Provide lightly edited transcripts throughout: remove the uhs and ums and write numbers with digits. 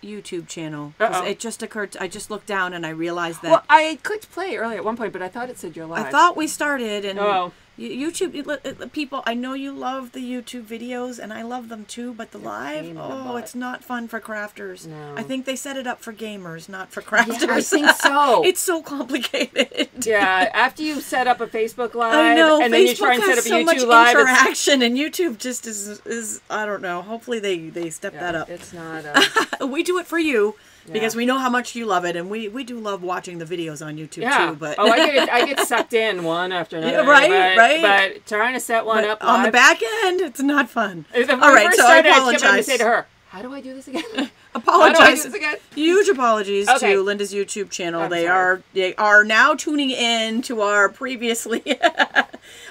YouTube channel. It just occurred. I just looked down and I realized that. Well, I clicked play earlier at one point, but I thought it said you're live. I thought we started, and YouTube people. I know you love the YouTube videos, and I love them too. But the live, it's not fun for crafters. No. I think they set it up for gamers, not for crafters. Yeah, I think so. It's so complicated. Yeah, after you set up a Facebook Live, I know, and Facebook then you try and set up a so YouTube much Live, interaction, and YouTube just is I don't know. Hopefully they step that up. It's not. We do it for you. Because we know how much you love it, and we do love watching the videos on YouTube too. But I get sucked in one after another. Right. But trying to set one up on the back end, it's not fun. All right, so I apologize. I kept to say to her, "How do I do this again?" Apologize. How do I do this again? Huge apologies to Linda's YouTube channel. They are now tuning in to our previously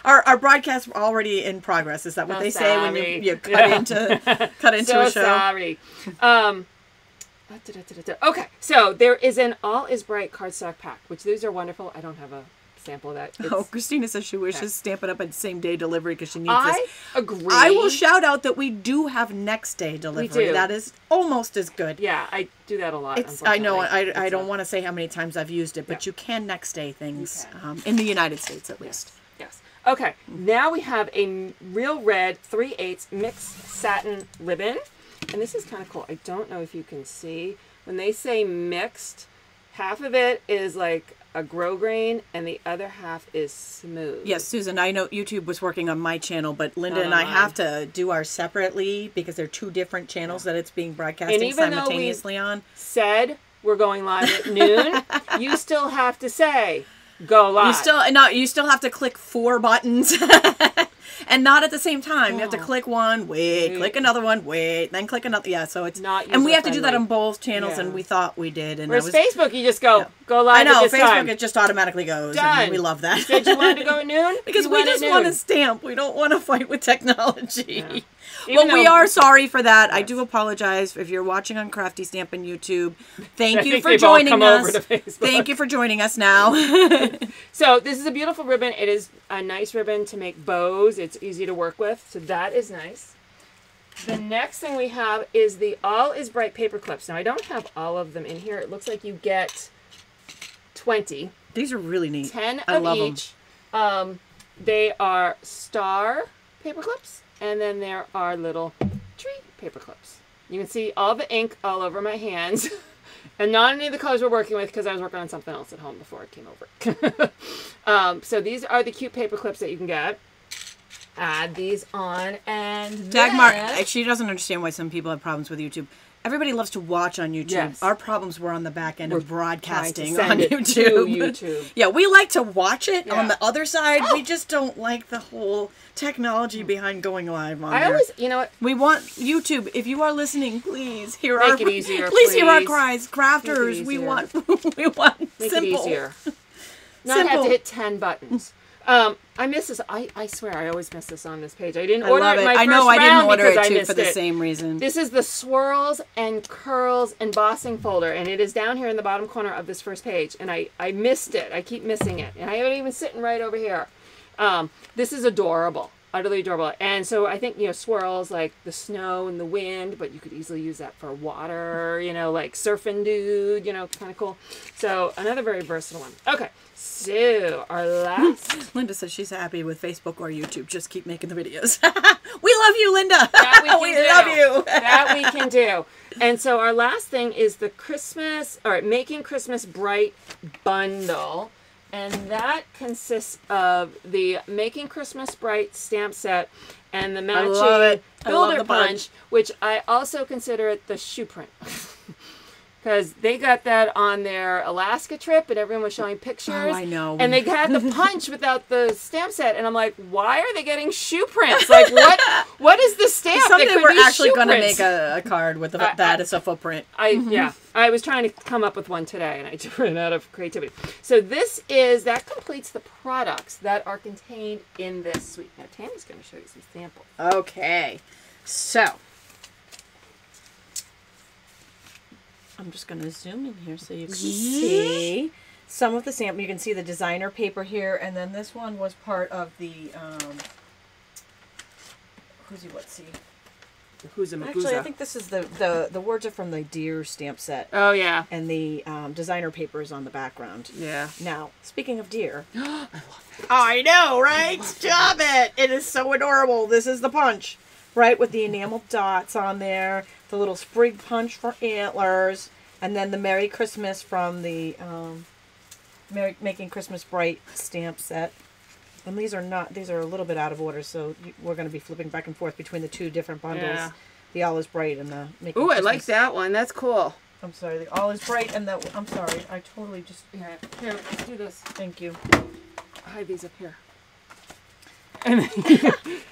our broadcast already in progress. Is that what they say when you cut into a show? Sorry. Okay, so there is an All Is Bright cardstock pack, which these are wonderful. I don't have a sample of that. Christina says she wishes Stampin' Up! Had same day delivery because she needs this. I agree. I will shout out that we do have next day delivery. We do. That is almost as good. Yeah, I do that a lot. I know. I don't want to say how many times I've used it, but you can next day things in the United States at least. Yes. Okay. Now we have a real red 3/8 mixed satin ribbon. And this is kind of cool. I don't know if you can see. When they say mixed, half of it is like a grosgrain and the other half is smooth. Yes, Susan, I know YouTube was working on my channel, but Linda and I have to do ours separately because they're two different channels that it's being broadcasting simultaneously on. Said we're going live at noon, you still have to say go live. You still have to click 4 buttons. And not at the same time. You have to click one, click another one, then click another. Yeah, so it's not. And we have to do that on both channels, and we thought we did. And whereas Facebook, you just go live. I know at this Facebook, time. It just automatically goes. Done. And we love that. You said you wanted to go at noon because we just want to stamp. We don't want to fight with technology. Yeah. Well, we are sorry for that. Yes. I do apologize if you're watching on Crafty Stampin' YouTube. Thank you for joining us. Thank you for joining us now. So this is a beautiful ribbon. It is a nice ribbon to make bows. It's easy to work with, so that is nice. The next thing we have is the All Is Bright paper clips. Now I don't have all of them in here. It looks like you get 20. These are really neat. 10 of each. They are star paper clips. And then there are little tree paper clips. You can see all the ink all over my hands. And not any of the colors we're working with because I was working on something else at home before I came over. So these are the cute paper clips that you can get. Add these on and Dagmar, she doesn't understand why some people have problems with YouTube. Everybody loves to watch on YouTube. Yes. Our problems were on the back end of broadcasting on YouTube. Yeah, we like to watch it on the other side. We just don't like the whole technology behind going live on there. You know what? We want YouTube. If you are listening, please hear Make it easier. Please hear our cries, crafters. We want Make simple. It easier. Not have to hit 10 buttons. I miss this. I swear I always miss this on this page. I didn't order it my first round. I didn't order it too for the same reason. This is the Swirls and Curls embossing folder, and it is down here in the bottom corner of this first page, and I missed it. I keep missing it, and I have it even sitting right over here. This is adorable. Utterly adorable. And so I think, swirls like the snow and the wind, but you could easily use that for water, like surfing dude, kind of cool. So another very versatile one. Okay. So our last. Linda says she's happy with Facebook or YouTube. Just keep making the videos. We love you, Linda. That we love you. That we can do. And so our last thing is the Making Christmas Bright bundle. And that consists of the Making Christmas Bright stamp set and the matching Builder Punch, which I also consider it the shoe print. Because they got that on their Alaska trip and everyone was showing pictures. Oh, I know. And they had the punch without the stamp set. And I'm like, why are they getting shoe prints? Like, what is the stamp? Someday we're actually going to make a card with that as a footprint. Yeah. I was trying to come up with one today and I just ran out of creativity. So that completes the products that are contained in this suite. Now, Tami's going to show you some samples. Okay. So. I'm just going to zoom in here so you can see some of the sample. You can see the designer paper here, and then this one was part of the, Who's a Maguza? Actually, I think this is the words are from the Deer stamp set. Oh, yeah. And the designer paper is on the background. Yeah. Now, speaking of deer. I love that. I know, right? Stop it. It is so adorable. This is the punch, right? With the enamel dots on there. The little sprig punch for antlers. And then the Merry Christmas from the Making Christmas Bright stamp set. And these are a little bit out of order, so we're going to be flipping back and forth between the two different bundles. Yeah. The All is Bright and the Making Ooh, Christmas. I like that one. That's cool. I'm sorry, the All is Bright and I'm sorry, I totally just... Here, let's do this. Thank you. Hide these up here.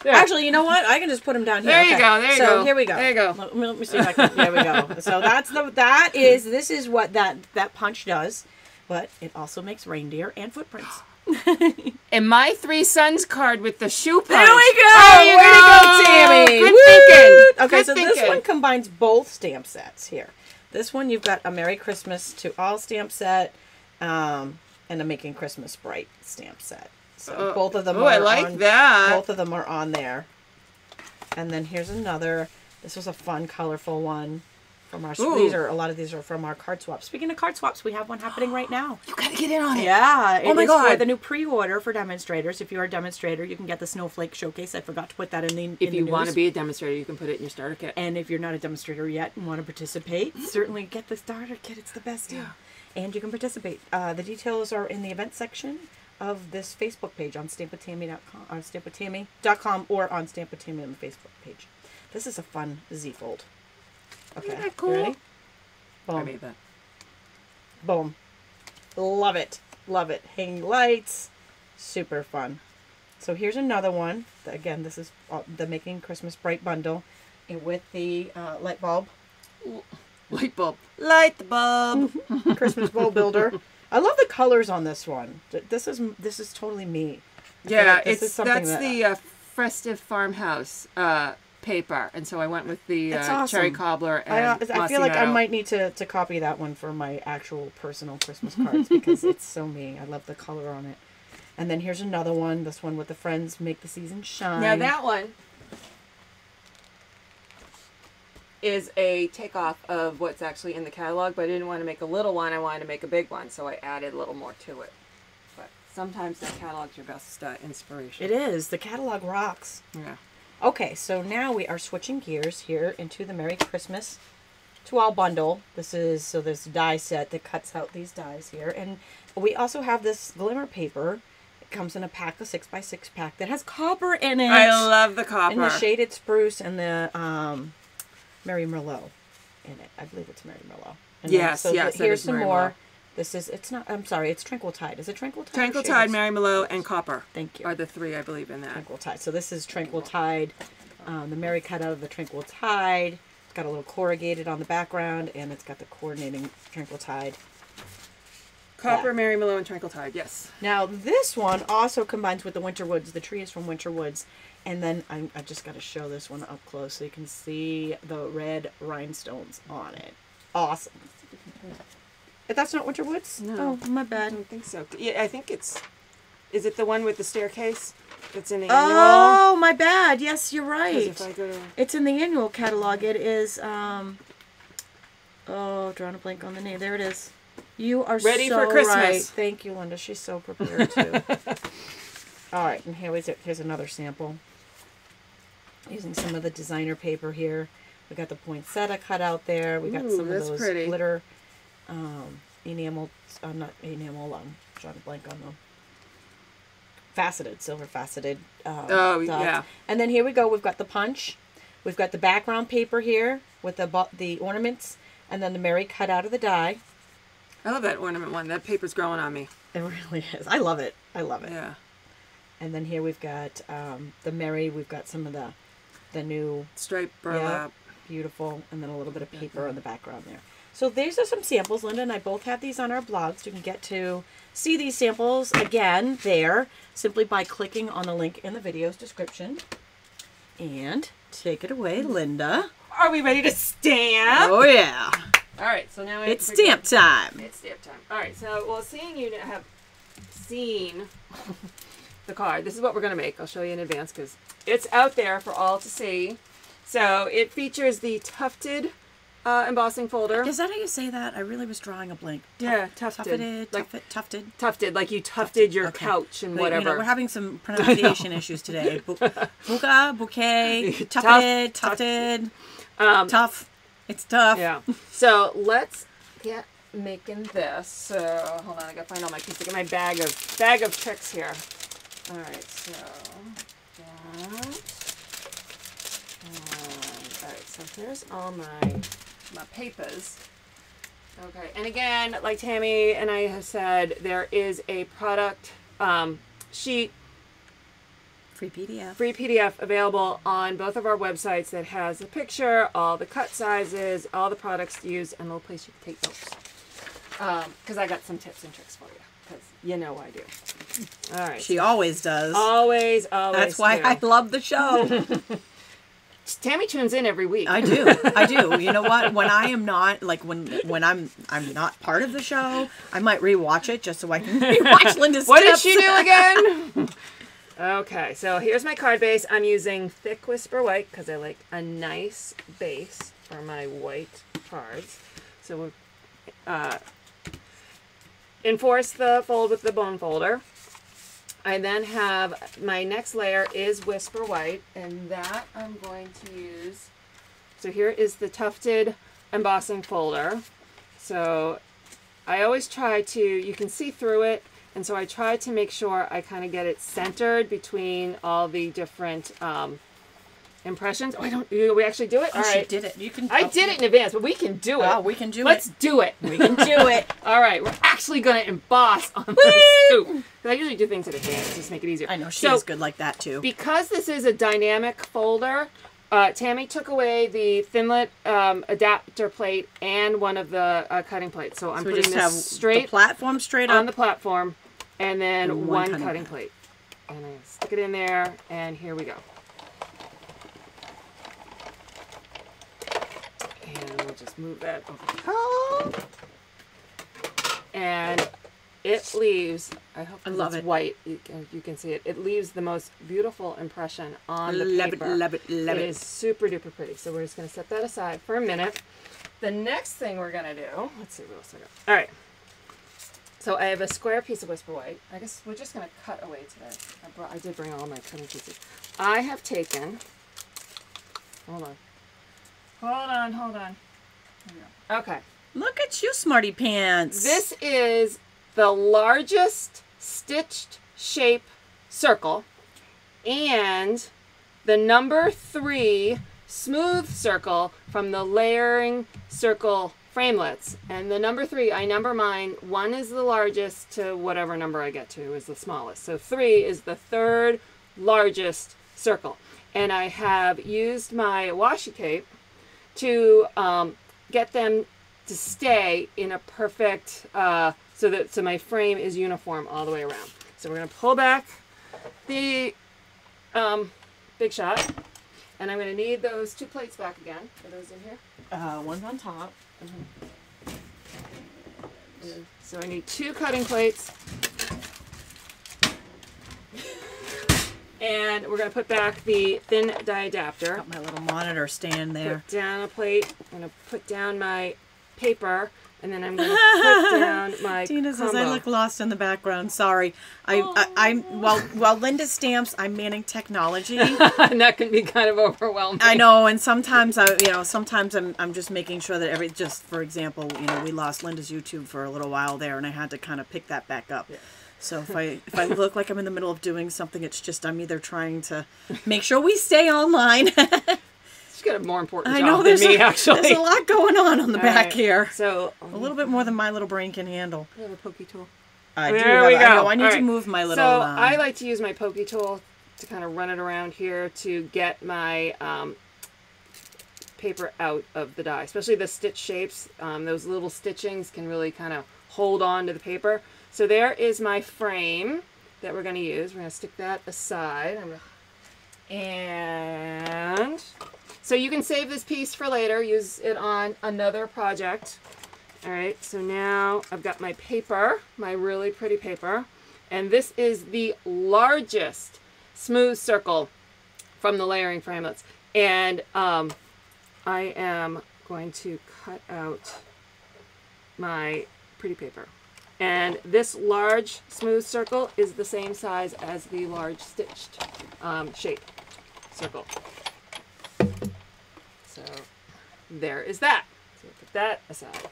Actually, you know what? I can just put them down here. There you go. There you go. So here we go. There you go. Let me see if I can... There we go. So this is what that punch does, but it also makes reindeer and footprints. And my 3 sons card with the shoe punch. There we go. There you go, Tami. Good thinking. Okay, Good so thinking. this one combines both stamp sets here. This one you've got a Merry Christmas to All stamp set, and a Making Christmas Bright stamp set. So both of them are I like that. Both of them are on there. And then here's another. This was a fun, colorful one. From our, a lot of these are from our card swaps. Speaking of card swaps, we have one happening right now. You gotta get in on it. Yeah. Oh my God. For the new pre-order for demonstrators. If you're a demonstrator, you can get the Snowflake Showcase. I forgot to put that in the If you want to be a demonstrator, you can put it in your starter kit. And if you're not a demonstrator yet and want to participate, certainly get the starter kit. It's the best deal. Yeah. And you can participate. The details are in the event section of this Facebook page on stampwithtami.com, on stampwithtami.com, or on Stamp with Tami on the Facebook page. This is a fun Z-fold. Okay, isn't that cool? You ready? Boom. I made that. Boom. Love it. Love it. Hanging lights. Super fun. So here's another one. Again, this is the Making Christmas Bright bundle with the light bulb. Light bulb. Light the bulb. Christmas bow builder. I love the colors on this one. This is totally me. Yeah, that's the Festive Farmhouse paper, and so I went with the awesome. Cherry Cobbler and I feel like I might need to copy that one for my actual personal Christmas cards because it's so me. I love the color on it. And then here's another one. This one with the Friends Make the Season Shine. Now that one is a takeoff of what's actually in the catalog, but I didn't want to make a little one. I wanted to make a big one, so I added a little more to it. But sometimes the catalog's your best inspiration. It is. The catalog rocks. Yeah. Okay, so now we are switching gears here into the Merry Christmas to All bundle. This is, so there's a die set that cuts out these dies here. And we also have this glimmer paper. It comes in a pack, a 6x6 pack that has copper in it. I love the copper. And the shaded spruce and the Merry Merlot in it. I believe it's Merry Merlot. And yes, yes. Here's some Merry more. Merlot. This is, it's not, I'm sorry, it's Tranquil Tide. Is it Tranquil Tide? Tranquil Tide, Merry Merlot, and Copper. Thank you. Are the 3, I believe, in that. Tranquil Tide. So this is Tranquil Tide. The Merry cut out of the Tranquil Tide. It's got a little corrugated on the background, and it's got the coordinating Tranquil Tide. Copper, yeah. Merry Merlot, and Tranquil Tide, yes. Now this one also combines with the Winter Woods. The tree is from Winter Woods. And then I just got to show this one up close so you can see the red rhinestones on it. Awesome. If that's not Winter Woods? No. Oh, my bad. I don't think so. Yeah, I think it's... Is it the one with the staircase that's in the annual? Oh, my bad. Yes, you're right. If I go to... It's in the annual catalog. It is, drawing a blank on the name. There it is. You are ready so for Christmas. Right. Thank you, Linda. She's so prepared, too. All right, and here's another sample. Using some of the designer paper here. We got the poinsettia cut out there. We got some of those glitter enamel, not enamel, drawing a blank on them. Faceted, silver faceted. Yeah. And then here we go. We've got the punch. We've got the background paper here with the ornaments, and then the Merry cut out of the die. I love that ornament one. That paper's growing on me. It really is. I love it. I love it. Yeah. And then here we've got the Merry. We've got some of the new striped burlap. Yeah, beautiful, and then a little bit of paper on the background there. So these are some samples. Linda and I both have these on our blogs. You can get to see these samples again there simply by clicking on the link in the video's description. And take it away, Linda. Are we ready to stamp? Oh, yeah. All right, so now it's stamp time. It's stamp time. All right, so, well, seeing you have seen the card, this is what we're going to make. I'll show you in advance because it's out there for all to see. So it features the tufted embossing folder. Is that how you say that? I really was drawing a blank. Yeah, tufted. Tufted. Tufted, like you tufted your couch and whatever. You know, we're having some pronunciation issues today. Buka, bouquet, tufted, tufted, tough. It's tough. Yeah. So let's get making this. So hold on, I gotta find all my pieces. Get my bag of tricks here. All right, so that. All right, so here's all my papers. Okay, and again, like Tami and I have said, there is a product sheet, free PDF available on both of our websites that has a picture, all the cut sizes, all the products used, and a little place you can take notes. Because I got some tips and tricks for you, because you know I do. All right. She always does. Always. That's why I love the show. Tami tunes in every week. I do. You know what? When I am not, like when I'm not part of the show, I might rewatch it just so I can rewatch Linda's What tips. did she do again? Okay, so here's my card base. I'm using thick Whisper White because I like a nice base for my white cards. So we'll enforce the fold with the bone folder. I then have, my next layer is Whisper White, and that I'm going to use. So here is the tufted embossing folder. So I always try to, you can see through it, and so I try to make sure I kind of get it centered between all the different impressions. Oh, we actually do it? Oh, all right. She did it. You can. I did it in advance, but we can do it. Oh, we can do Let's do it. We can do it. All right, we're actually going to emboss on the scoop. I usually do things in advance just to make it easier. I know, she is good like that too. Because this is a dynamic folder, Tami took away the Thinlit adapter plate and one of the cutting plates. So I'm putting this straight the platform straight on up. the platform, and then one cutting plate. And I stick it in there, and here we go. And we'll just move that over the top. And it leaves, I hope it's white, you can see it. It leaves the most beautiful impression on the paper. Love it. It is super duper pretty. So we're just going to set that aside for a minute. The next thing we're going to do, let's see what else I got. All right. So I have a square piece of Whisper White. I guess we're just going to cut away today. I did bring all my cutting pieces. I have taken, hold on. There we go. Okay. Look at you, smarty pants. This is the largest stitched shape circle and the number 3 smooth circle from the layering circle framelits. And the number 3, I number mine. 1 is the largest to whatever number I get to is the smallest. So 3 is the 3rd largest circle. And I have used my washi tape to get them to stay in a perfect, so my frame is uniform all the way around. So we're going to pull back the Big Shot, and I'm going to need those 2 plates back again. Are those in here? One's on top. So I need 2 cutting plates. And we're going to put back the thin die adapter. Got my little monitor stand there. Put down a plate. I'm going to put down my paper, and then I'm going to put down my Tina combo. says I look lost in the background. Sorry. I'm while Linda stamps, I'm manning technology. And that can be kind of overwhelming. I know, and sometimes I'm just making sure that just for example, we lost Linda's YouTube for a little while there, and I had to kind of pick that back up. Yeah. So if I look like I'm in the middle of doing something, it's just I'm either trying to make sure we stay online. She's got a more important job than me, actually. There's a lot going on the back here. So a little bit more than my little brain can handle. I have a pokey tool. There we go. I need to move my little... So I like to use my pokey tool to kind of run it around here to get my paper out of the die, especially the stitch shapes. Those little stitchings can really kind of hold on to the paper. So there is my frame that we're going to use. We're going to stick that aside. And so you can save this piece for later. Use it on another project. All right, so now I've got my paper, my really pretty paper. And this is the largest smooth circle from the layering framelits. And I am going to cut out my pretty paper. And this large smooth circle is the same size as the large stitched shape circle. So there is that. So put that aside.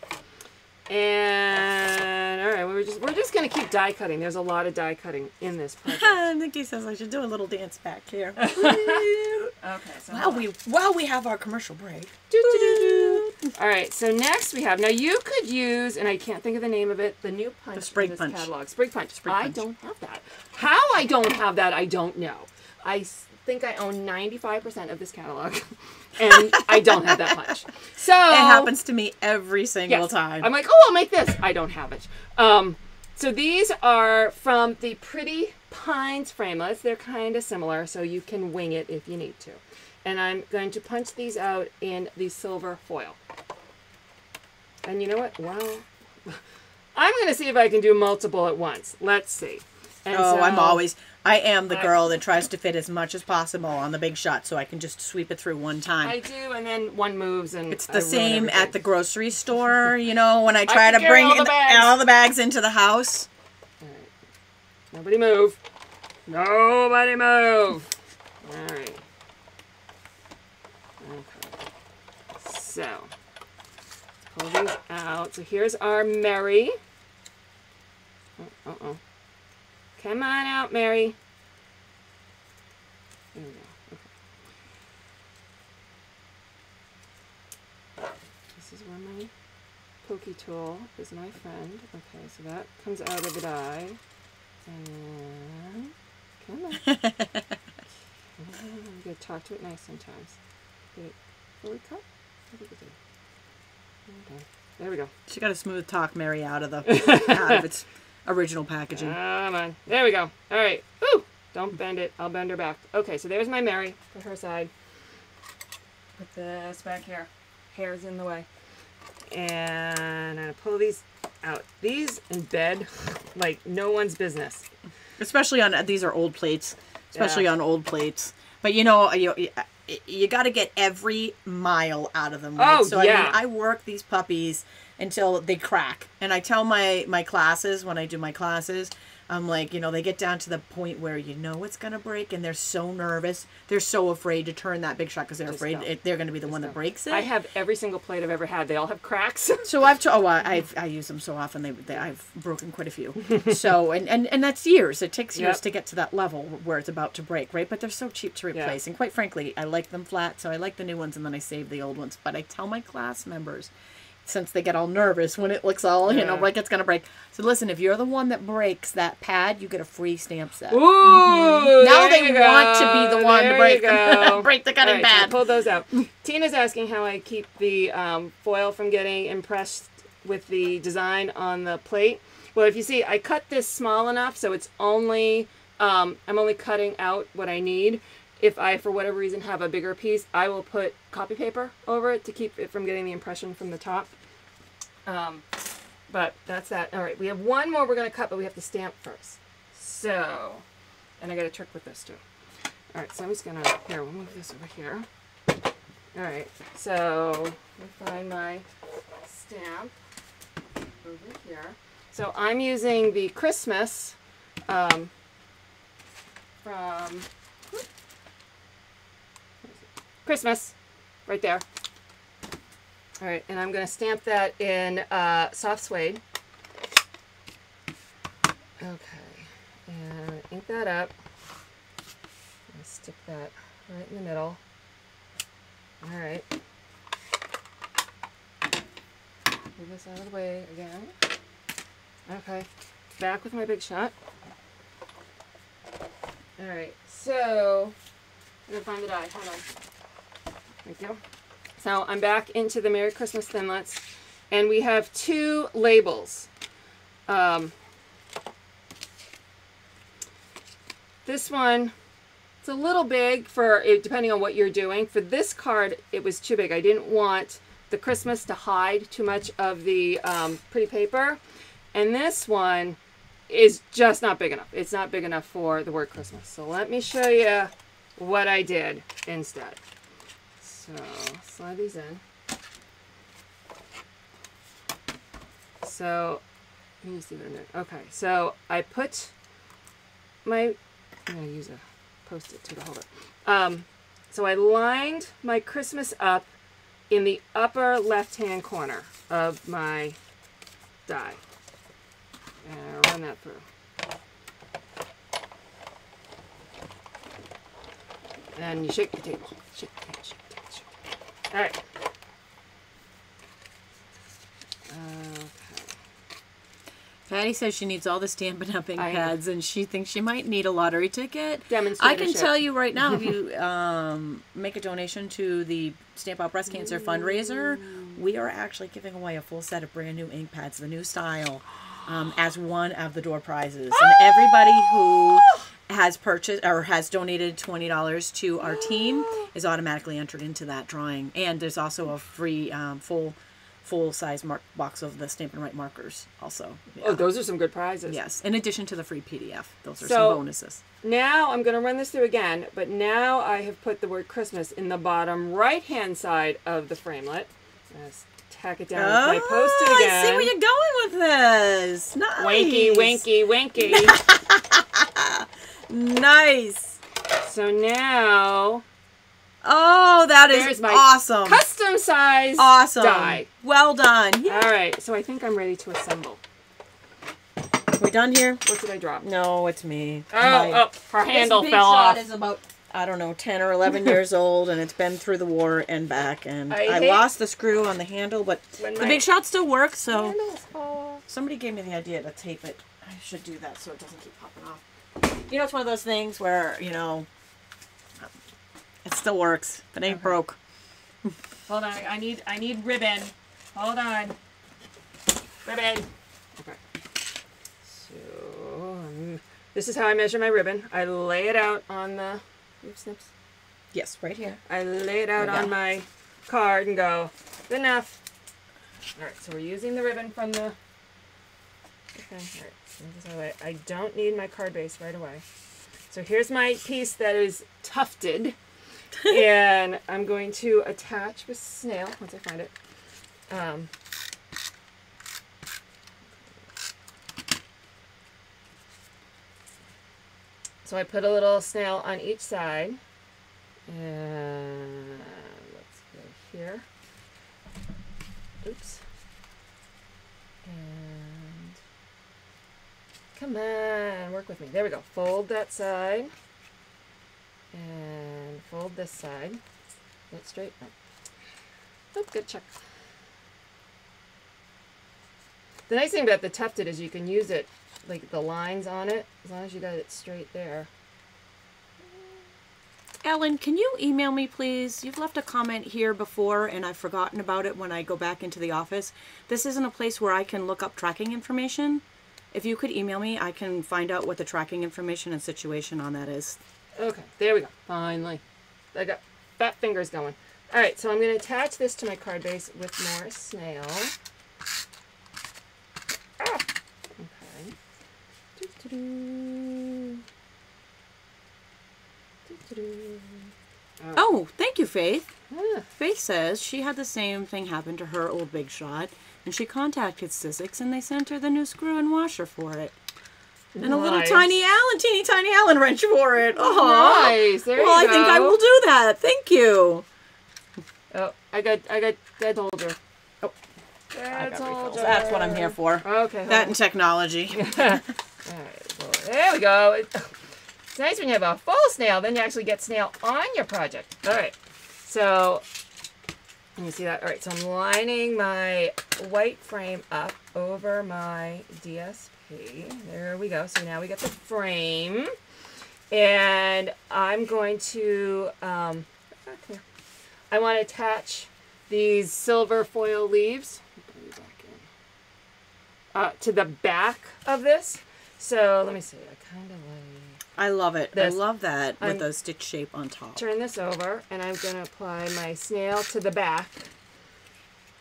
And all right, we're just gonna keep die cutting. There's a lot of die cutting in this project. Nikki says I should do a little dance back here. Okay, so while we have our commercial break. All right, so next we have, now you could use, and I can't think of the name of it, the new punch the Sprig in this punch. catalog. Sprig punch. Sprig punch. I don't have that. How I don't have that, I don't know. I think I own 95% of this catalog, and I don't have that punch. So it happens to me every single time. I'm like, oh, I'll make this. I don't have it. So these are from the Pretty Pines framelits. They're kind of similar, so you can wing it if you need to. And I'm going to punch these out in the silver foil. And you know what? Well, I'm going to see if I can do multiple at once. Let's see. And I am the girl that tries to fit as much as possible on the big shot so I can just sweep it through one time. I do, and then one moves, and it's the same at the grocery store, you know, when I try to bring all the bags into the house. All right. Nobody move. Nobody move. All right. Okay. So, let's pull these out. So here's our Mary. Uh-oh. Come on out, Mary. There we go. Okay. This is where my pokey tool is my friend. Okay, so that comes out of the die. And come on. I'm going to talk to it nice sometimes. Did it fully cut? What did it do? Okay. There we go. She got a smooth talk Mary out of its original packaging. Come on. There we go. All right. Ooh! Don't bend it. I'll bend her back. Okay, so there's my Mary for her side. Put this back here. Hair's in the way. And I'm going to pull these out. These embed like no one's business. Especially on, these are old plates. Especially on old plates. But you know, you got to get every mile out of them. Right? Oh, so, yeah. I work these puppies until they crack. And I tell my classes, when I do my classes, I'm like, you know, they get down to the point where you know it's going to break and they're so nervous. They're so afraid to turn that big shot because they're afraid they're going to be the one that breaks it. I have every single plate I've ever had. They all have cracks. So I use them so often. I've broken quite a few. So, and that's years. It takes years to get to that level where it's about to break, right? But they're so cheap to replace. And quite frankly, I like them flat. So I like the new ones and then I save the old ones. But I tell my class members, since they get all nervous when it looks all, you know, like it's going to break. So listen, if you're the one that breaks that pad, you get a free stamp set. Ooh! Now they want to be the one to break the cutting pad. So pull those out. Tina's asking how I keep the foil from getting impressed with the design on the plate. Well, if you see, I cut this small enough, so it's only, I'm only cutting out what I need. If I, for whatever reason, have a bigger piece, I will put copy paper over it to keep it from getting the impression from the top. But that's that. All right, we have one more we're going to cut, but we have to stamp first. So, and I got a trick with this too. All right, so I'm just going to, here, we'll move this over here. All right, so let me find my stamp over here. So I'm using the Christmas from... Christmas, right there. All right, and I'm going to stamp that in soft suede. Okay, and ink that up. And stick that right in the middle. All right. Move this out of the way again. Okay, back with my big shot. All right, so I'm going to find the die. Hold on. Thank you. So I'm back into the Merry Christmas Thinlits, and we have two labels. This one, it's a little big for, depending on what you're doing. For this card, it was too big. I didn't want the Christmas to hide too much of the pretty paper. And this one is just not big enough. It's not big enough for the word Christmas. So let me show you what I did instead. So slide these in. So let me see what I'm doing. Okay, so I put my, I'm going to use a Post-it to hold it. So I lined my Christmas up in the upper left-hand corner of my die. And I'll run that through. And you shake the table. Shake the table, shake the table, shake the table. All right. Okay. Patty says she needs all the Stampin' Up ink pads, and she thinks she might need a lottery ticket. Demonstrator. I can tell you right now, if you make a donation to the Stamp Out Breast Cancer fundraiser, we are actually giving away a full set of brand new ink pads, the new style, as one of the door prizes. And everybody who has purchased or has donated $20 to our team is automatically entered into that drawing. And there's also a free full-size box of the Stampin' Right markers also. Yeah. Oh, those are some good prizes. Yes, in addition to the free PDF. Those are some bonuses. Now I'm going to run this through again, but now I have put the word Christmas in the bottom right-hand side of the framelit. Let's tack it down with my Post-it again. I see where you're going with this. Nice. Winky, winky, winky. Nice. So now... Oh, that is awesome. Custom size die. Well done. Yeah. All right, so I think I'm ready to assemble. We're done here? What did I drop? No, it's me. Her handle fell off. This big shot is about, I don't know, 10 or 11 years old, and it's been through the war and back. And I lost the screw on the handle, but the big shot still works, so somebody gave me the idea to tape it. I should do that so it doesn't keep popping off. You know, it's one of those things where, you know, it still works. If it ain't broke. Hold on. I need ribbon. Hold on. Ribbon. Okay. So this is how I measure my ribbon. I lay it out on the snips. Yes, right here. I lay it out on my card and go, good enough. All right. So we're using the ribbon from the. Okay. All right. I don't need my card base right away. So here's my piece that is tufted. And I'm going to attach with snail once I find it. So I put a little snail on each side. And let's go here. Oops. And come on, work with me. There we go. Fold that side. And fold this side. Get it straight. Oh, good check. The nice thing about the tufted is you can use it, like the lines on it, as long as you got it straight there. Ellen, can you email me, please? You've left a comment here before, and I've forgotten about it when I go back into the office. This isn't a place where I can look up tracking information. If you could email me, I can find out what the tracking information and situation on that is. Okay, there we go. Finally. I got fat fingers going. All right, so I'm going to attach this to my card base with more snail. Ah! Okay. Right. Oh, thank you, Faith. Faith says she had the same thing happen to her old Big Shot, and she contacted Sizzix, and they sent her the new screw and washer for it. And a little teeny tiny Allen wrench for it. Oh, nice. There you go. I think I will do that. Thank you. Oh, I got dead holder. Oh, that's what I'm here for. Okay. That and technology. All right. Well, there we go. It's nice when you have a full snail. Then you actually get snail on your project. All right. So let me see that. All right. So I'm lining my white frame up over my DSP. There we go. So now we got the frame, and I'm going to I want to attach these silver foil leaves to the back of this. So let me see. I kind of like. I love it. This. I love that with the stitch shape on top. Turn this over, and I'm going to apply my snail to the back.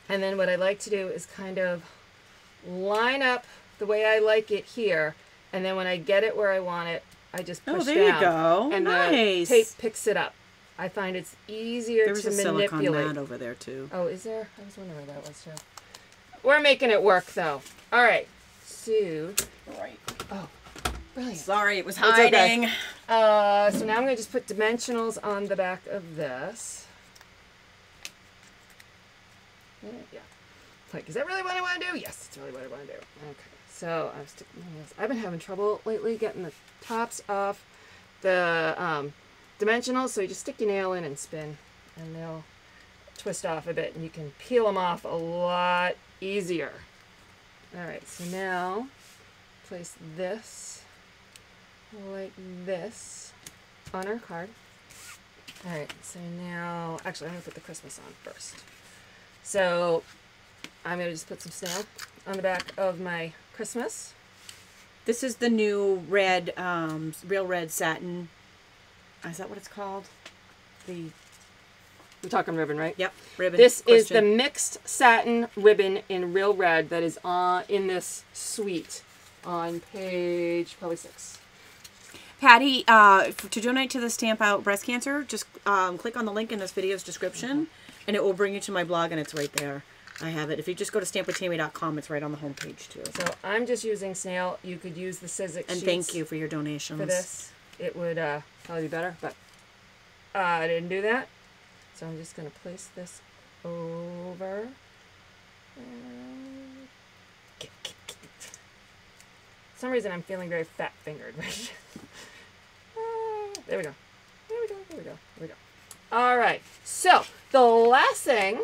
And then what I like to do is kind of line up the way I like it here, and then when I get it where I want it, I just push down. Oh, there you go. And nice. the tape picks it up. I find it's easier to manipulate. There's a silicone mat over there, too. Oh, is there? I was wondering where that was, too. We're making it work, though. All right. So. Right. Oh, brilliant. Sorry, it was hiding. Okay. So now I'm going to just put dimensionals on the back of this. Yeah. Like, is that really what I want to do? Yes, it's really what I want to do. Okay. So I'm sticking this. I've been having trouble lately getting the tops off the dimensionals. So you just stick your nail in and spin, and they'll twist off a bit, and you can peel them off a lot easier. All right. So now place this like this on our card. All right. So now, actually, I'm gonna put the Christmas on first. So I'm going to just put some snail on the back of my Christmas. This is the new red, real red satin. Is that what it's called? We're talking ribbon, right? Yep, ribbon. This is the mixed satin ribbon in real red that is in this suite on page probably 6. Patty, to donate to the Stamp Out Breast Cancer, just click on the link in this video's description, and it will bring you to my blog, and it's right there. I have it. If you just go to stampwithtami.com, it's right on the homepage, too. So I'm just using snail. You could use the Sizzix And thank you for your donations. For this. It would probably be better, but I didn't do that. So I'm just going to place this over. For some reason, I'm feeling very fat-fingered. There we go. There we go. There we go. There we go. All right. So the last thing.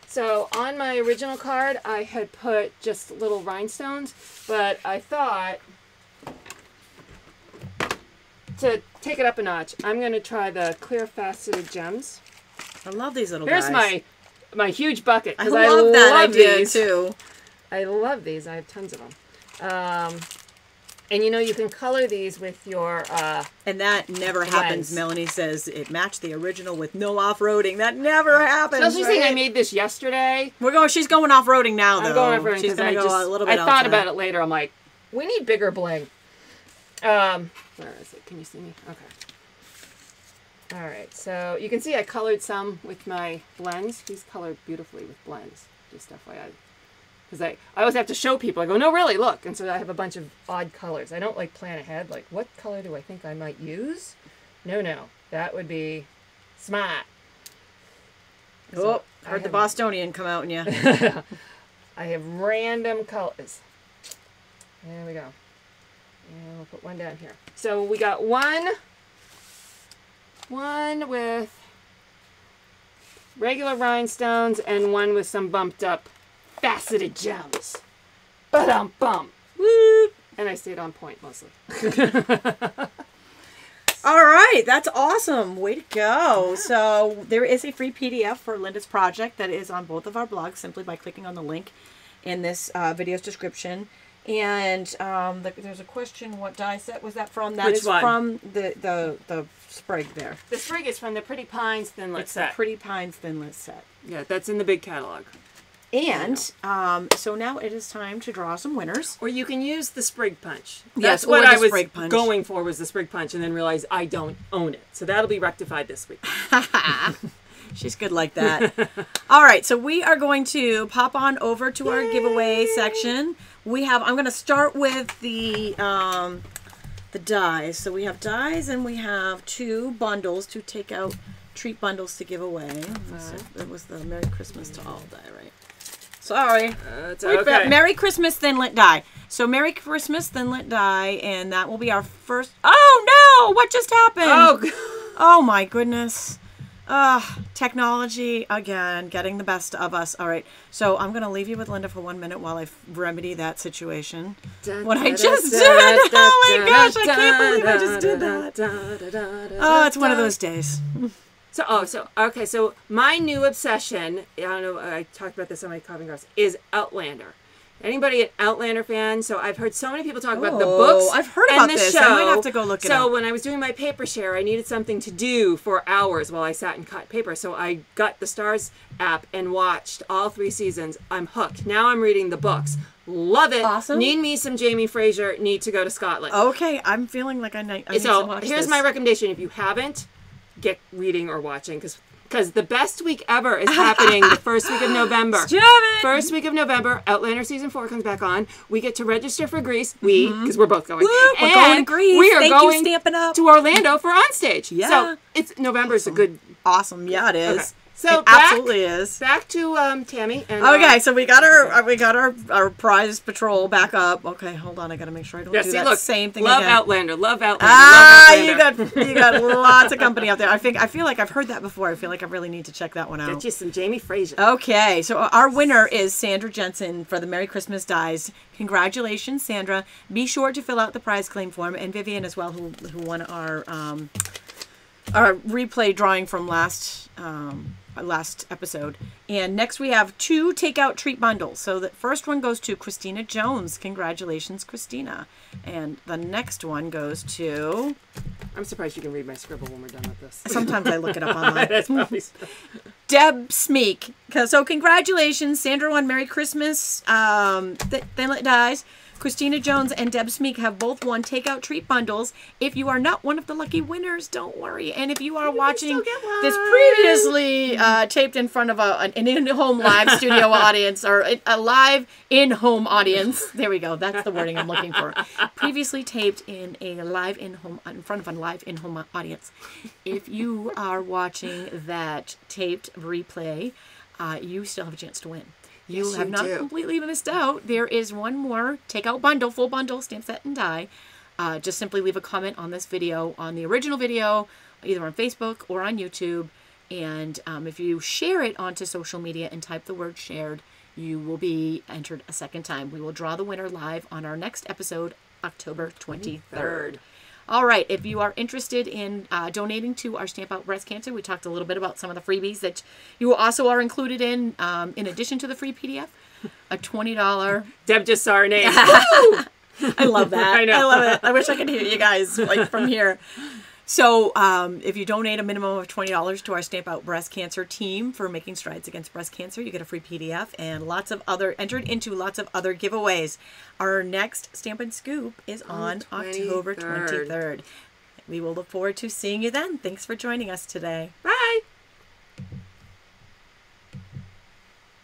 So on my original card, I had put just little rhinestones, but I thought to take it up a notch, I'm going to try the clear faceted gems. I love these little guys. Here's my huge bucket. I love that idea these. too. I love these. I have tons of them. And you know, you can color these with your and that never happens. Melanie says it matched the original with no off-roading. That never happens. So she's saying I made this yesterday. She's going off-roading now, though. I'm going off-roading. She's going to go a little bit I thought about it later. I'm like, we need bigger bling. Where is it? Can you see me? Okay. All right. So you can see I colored some with my blends. These colored beautifully with blends. Just FYI. Because I always have to show people. I go, no, really, look. And so I have a bunch of odd colors. I don't like plan ahead. Like, what color do I think I might use? No. That would be smart. Oh, so heard the Bostonian come out in you. I have random colors. There we go. And we'll put one down here. So we got one with regular rhinestones and one with some bumped up faceted gems. Ba-dum-bum. Woo! And I stayed on point mostly. All right, that's awesome. Way to go. So there is a free PDF for Linda's project that is on both of our blogs simply by clicking on the link in this video's description. And there's a question, what die set was that from? That Which is one? From the sprig there. The sprig is from the Pretty Pines Thinlit set. The Pretty Pines Thinlit set. Yeah, that's in the big catalog. And so now it is time to draw some winners. Or you can use the sprig punch. Yes, That's what I was punch. going for was the sprig punch, and then realized I don't own it. So that'll be rectified this week. She's good like that. All right, so we are going to pop on over to our giveaway section. I'm going to start with the dies. So we have dies, and we have 2 bundles to take out, treat bundles to give away. It was the Merry Christmas to all die, right? Sorry. It's okay. Merry Christmas Thinlit die. So Merry Christmas Thinlit die, and that will be our first. Oh no! What just happened? Oh my goodness. Technology again, getting the best of us. All right, so I'm going to leave you with Linda for 1 minute while I remedy that situation. What I just did. Oh my gosh, I can't believe I just did that. Oh, it's one of those days. So my new obsession, I don't know, I talked about this on my Carving Girls, is Outlander. Anybody an Outlander fan? So I've heard so many people talk about the books. I've heard about this. Show. I might have to go look it up. So when I was doing my paper share, I needed something to do for hours while I sat and cut paper. So I got the Stars app and watched all 3 seasons. I'm hooked. Now I'm reading the books. Love it. Awesome. Need me some Jamie Fraser. Need to go to Scotland. Okay, I'm feeling like I need to watch here's this. my recommendation. If you haven't, get reading or watching because the best week ever is happening the first week of November. First week of November, Outlander Season 4 comes back on. We get to register for Greece. Because we're both going. We're going to Greece. We are going Stampin' Up! To Orlando for Onstage. Yeah. So November's a good... Awesome. Yeah, it is. Okay. So it absolutely is. Back to Tami. And, okay, so we got our prize patrol back up. Okay, hold on. I got to make sure I don't do that same thing again. Outlander. Love Outlander. You got lots of company out there. I feel like I've heard that before. I feel like I really need to check that one out. Get you some Jamie Fraser. Okay, so our winner is Sandra Jensen for the Merry Christmas dies. Congratulations, Sandra. Be sure to fill out the prize claim form, and Vivian as well, who won our replay drawing from last episode. And next we have 2 takeout treat bundles. So the first one goes to Christina Jones. Congratulations, Christina. And the next one goes to... I'm surprised you can read my scribble when we're done with this. Sometimes I look it up online. That's probably... Deb Smeek. So congratulations, Sandra won Merry Christmas. Then Let Dies. Christina Jones and Deb Smeek have both won takeout treat bundles. If you are not one of the lucky winners, don't worry. And if you are watching this previously taped in front of an in-home live studio audience or a live in-home audience, there we go. That's the wording I'm looking for. Previously taped in a live in-home in front of a live in-home audience. If you are watching that taped replay, you still have a chance to win. You have not completely missed out. There is one more takeout bundle, full bundle, stamp set and die. Just simply leave a comment on this video, on the original video, either on Facebook or on YouTube. And if you share it onto social media and type the word shared, you will be entered a second time. We will draw the winner live on our next episode, October 23rd. All right, if you are interested in donating to our Stamp Out Breast Cancer, we talked a little bit about some of the freebies that you also are included in addition to the free PDF, a $20... Deb just saw her name. I love that. I know. I love it. I wish I could hear you guys from here. So if you donate a minimum of $20 to our Stamp Out Breast Cancer team for making strides against breast cancer, you get a free PDF and entered into lots of other giveaways. Our next Stampin' Scoop is on October 23rd. We will look forward to seeing you then. Thanks for joining us today. Bye.